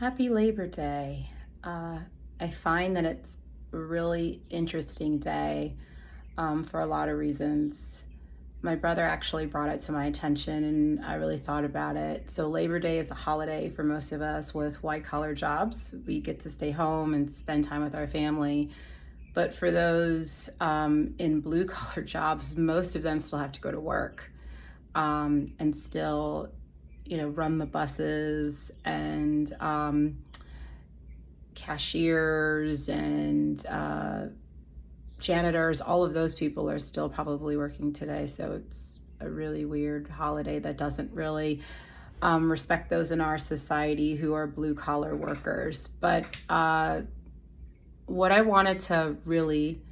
Happy Labor Day. I find that it's a really interesting day for a lot of reasons. My brother actually brought it to my attention and I really thought about it. So, Labor Day is a holiday for most of us with white collar jobs. We get to stay home and spend time with our family. But for those in blue collar jobs, most of them still have to go to work and still, run the buses and cashiers and janitors. All of those people are still probably working today. So it's a really weird holiday that doesn't really respect those in our society who are blue collar workers. But what I wanted to really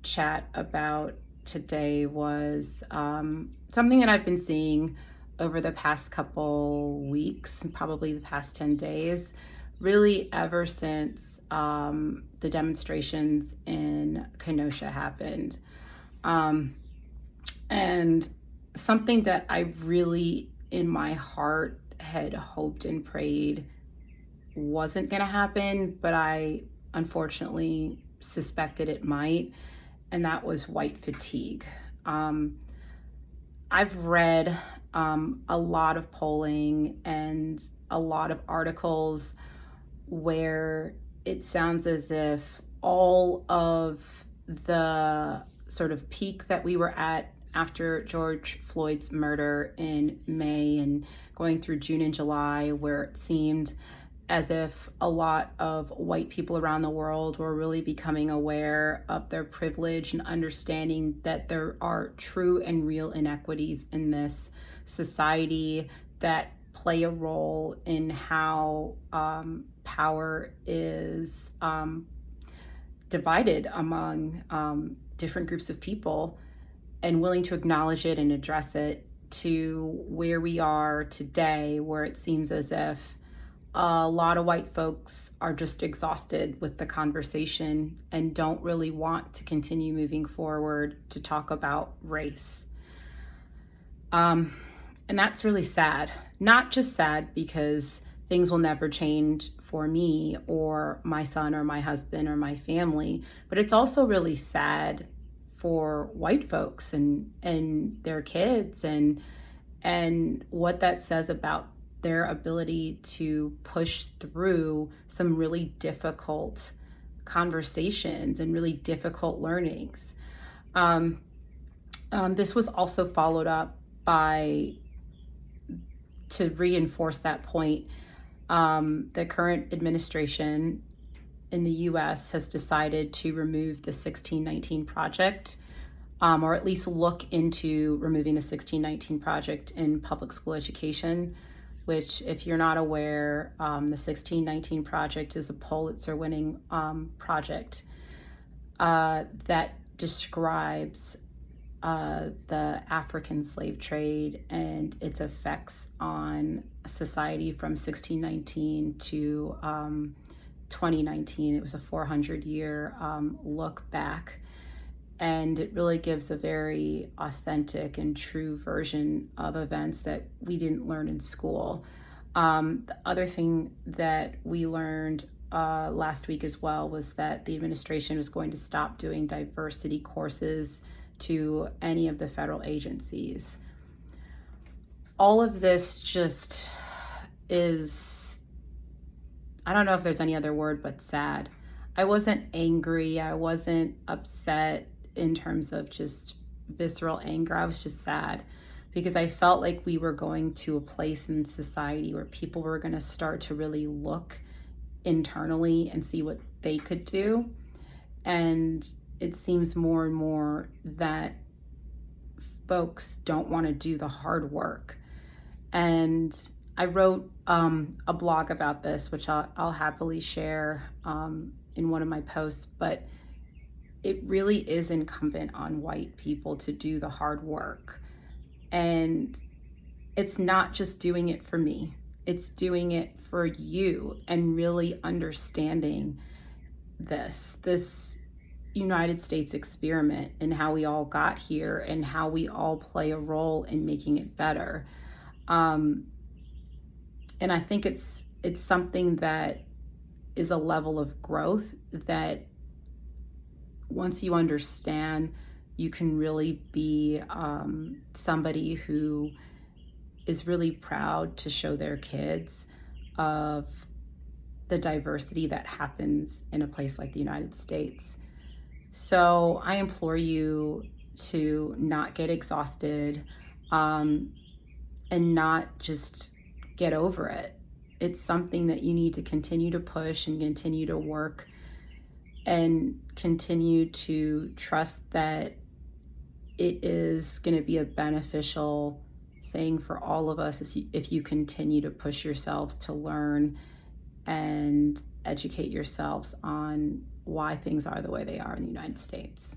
chat about today was something that I've been seeing over the past couple weeks, probably the past 10 days, really ever since the demonstrations in Kenosha happened. Um, and something that I really, in my heart, had hoped and prayed wasn't going to happen, but I unfortunately suspected it might, and that was white fatigue. Um, I've read a lot of polling and a lot of articles where it sounds as if all of the sort of peak that we were at after George Floyd's murder in May and going through June and July, where it seemed as if a lot of white people around the world were really becoming aware of their privilege and understanding that there are true and real inequities in this society that play a role in how power is divided among different groups of people, and willing to acknowledge it and address it, to where we are today, where it seems as if a lot of white folks are just exhausted with the conversation and don't really want to continue moving forward to talk about race. Um, and that's really sad. Not just sad because things will never change for me or my son or my husband or my family, but it's also really sad for white folks and their kids and what that says about their ability to push through some really difficult conversations and really difficult learnings. Um, this was also followed up by, to reinforce that point, the current administration in the US has decided to remove the 1619 Project, or at least look into removing the 1619 Project in public school education, which, if you're not aware, the 1619 Project is a Pulitzer winning project that describes the African slave trade and its effects on society from 1619 to 2019. It was a 400-year look back, and it really gives a very authentic and true version of events that we didn't learn in school. The other thing that we learned last week as well was that the administration was going to stop doing diversity courses to any of the federal agencies. All of this just is, I don't know if there's any other word but sad. I wasn't angry, I wasn't upset in terms of just visceral anger. I was just sad because I felt like we were going to a place in society where people were going to start to really look internally and see what they could do. And it seems more and more that folks don't want to do the hard work. And I wrote a blog about this, which I'll happily share in one of my posts, but it really is incumbent on white people to do the hard work. And it's not just doing it for me, it's doing it for you, and really understanding this United States experiment and how we all got here and how we all play a role in making it better. And I think it's it's something that is a level of growth that once you understand, you can really be somebody who is really proud to show their kids of the diversity that happens in a place like the United States. So I implore you to not get exhausted, um, and not just get over it. It's something that you need to continue to push and continue to work and continue to trust that it is going to be a beneficial thing for all of us if you continue to push yourselves to learn and educate yourselves on why things are the way they are in the United States.